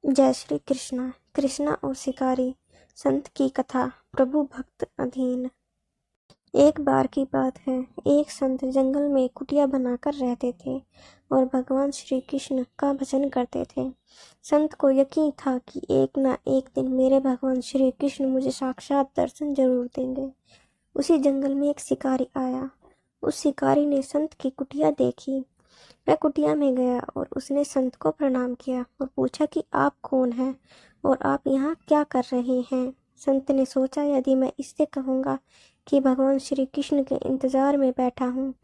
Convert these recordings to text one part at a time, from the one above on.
जय श्री कृष्णा। कृष्णा और शिकारी। संत की कथा। प्रभु भक्त अधीन। एक बार की बात है, एक संत जंगल में कुटिया बनाकर रहते थे और भगवान श्री कृष्ण का भजन करते थे। संत को यकीन था कि एक ना एक दिन मेरे भगवान श्री कृष्ण मुझे साक्षात दर्शन जरूर देंगे। उसी जंगल में एक शिकारी आया। उस शिकारी ने संत की कुटिया देखी। वह कुटिया में गया और उसने संत को प्रणाम किया और पूछा कि आप कौन हैं और आप यहाँ क्या कर रहे हैं। संत ने सोचा, यदि मैं इससे कहूँगा कि भगवान श्री कृष्ण के इंतजार में बैठा हूँ,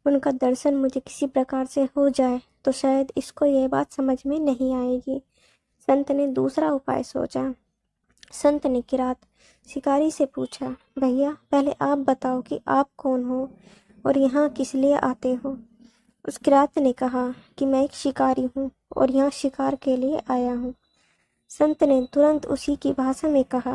उनका दर्शन मुझे किसी प्रकार से हो जाए तो शायद इसको यह बात समझ में नहीं आएगी। संत ने दूसरा उपाय सोचा। संत ने किरात शिकारी से पूछा, भैया पहले आप बताओ कि आप कौन हो और यहाँ किस लिए आते हो। उस किरात ने कहा कि मैं एक शिकारी हूँ और यहाँ शिकार के लिए आया हूँ। संत ने तुरंत उसी की भाषा में कहा,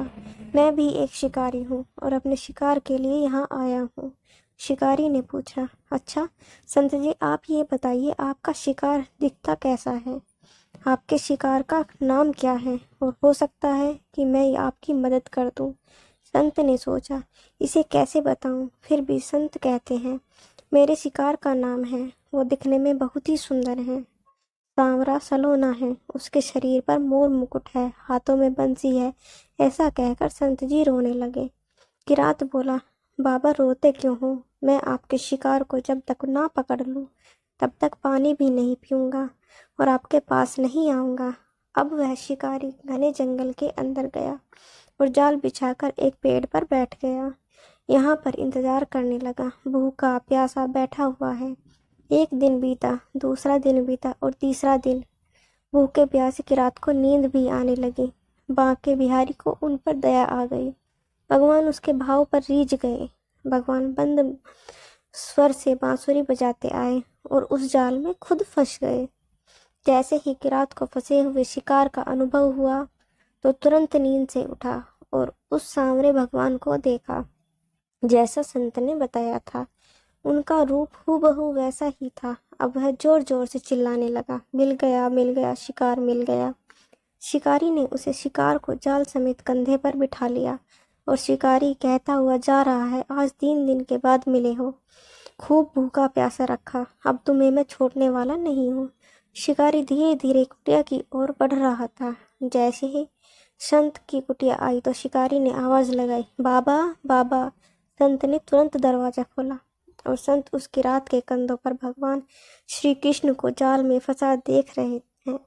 मैं भी एक शिकारी हूँ और अपने शिकार के लिए यहाँ आया हूँ। शिकारी ने पूछा, अच्छा संत जी, आप ये बताइए आपका शिकार दिखता कैसा है, आपके शिकार का नाम क्या है और हो सकता है कि मैं आपकी मदद कर दूँ। संत ने सोचा, इसे कैसे बताऊँ। फिर भी संत कहते हैं, मेरे शिकार का नाम है, वो दिखने में बहुत ही सुंदर है, सांवरा सलोना है, उसके शरीर पर मोर मुकुट है, हाथों में बंसी है। ऐसा कहकर संत जी रोने लगे। किरात बोला, बाबा रोते क्यों हो, मैं आपके शिकार को जब तक ना पकड़ लूं तब तक पानी भी नहीं पीऊंगा और आपके पास नहीं आऊंगा। अब वह शिकारी घने जंगल के अंदर गया और जाल बिछाकर एक पेड़ पर बैठ गया। यहाँ पर इंतजार करने लगा। भूखा प्यासा बैठा हुआ है। एक दिन बीता, दूसरा दिन बीता और तीसरा दिन। भूखे प्यासे किरात को नींद भी आने लगी। बांके बिहारी को उन पर दया आ गई। भगवान उसके भाव पर रीझ गए। भगवान बंद स्वर से बांसुरी बजाते आए और उस जाल में खुद फंस गए। जैसे ही किरात को फंसे हुए शिकार का अनुभव हुआ तो तुरंत नींद से उठा और उस सांवरे भगवान को देखा जैसा संत ने बताया था। उनका रूप हूबहू वैसा ही था। अब वह जोर जोर से चिल्लाने लगा, मिल गया शिकार मिल गया। शिकारी ने उसे शिकार को जाल समेत कंधे पर बिठा लिया और शिकारी कहता हुआ जा रहा है, आज 3 दिन के बाद मिले हो, खूब भूखा प्यासा रखा, अब तुम्हें मैं छोड़ने वाला नहीं हूँ। शिकारी धीरे धीरे कुटिया की ओर बढ़ रहा था। जैसे ही संत की कुटिया आई तो शिकारी ने आवाज लगाई, बाबा बाबा। संत ने तुरंत दरवाजा खोला और संत उस किरात के कंधों पर भगवान श्री कृष्ण को जाल में फंसा देख रहे हैं।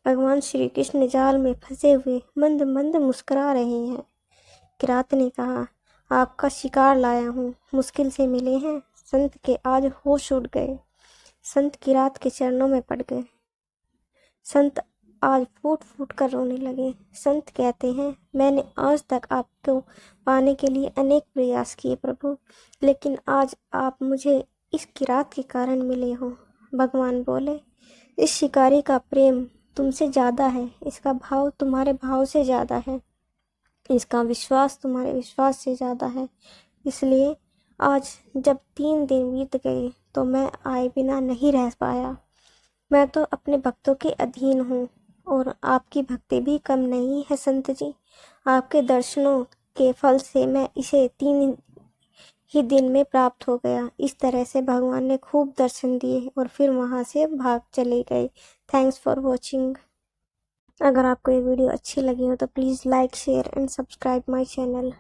भगवान श्री कृष्ण जाल में फंसे हुए मंद मंद मुस्कुरा रहे हैं। किरात ने कहा, आपका शिकार लाया हूँ, मुश्किल से मिले हैं। संत के आज होश उड़ गए। संत किरात के चरणों में पड़ गए। संत आज फूट फूट कर रोने लगे। संत कहते हैं, मैंने आज तक आपको पाने के लिए अनेक प्रयास किए प्रभु, लेकिन आज आप मुझे इस किरात के कारण मिले हो। भगवान बोले, इस शिकारी का प्रेम तुमसे ज़्यादा है, इसका भाव तुम्हारे भाव से ज़्यादा है, इसका विश्वास तुम्हारे विश्वास से ज़्यादा है। इसलिए आज जब 3 दिन बीत गए तो मैं आए बिना नहीं रह पाया। मैं तो अपने भक्तों के अधीन हूँ और आपकी भक्ति भी कम नहीं है संत जी। आपके दर्शनों के फल से मैं इसे 3 ही दिन में प्राप्त हो गया। इस तरह से भगवान ने खूब दर्शन दिए और फिर वहाँ से भाग चले गए। Thanks for watching. अगर आपको ये वीडियो अच्छी लगी हो तो please like share and subscribe my channel.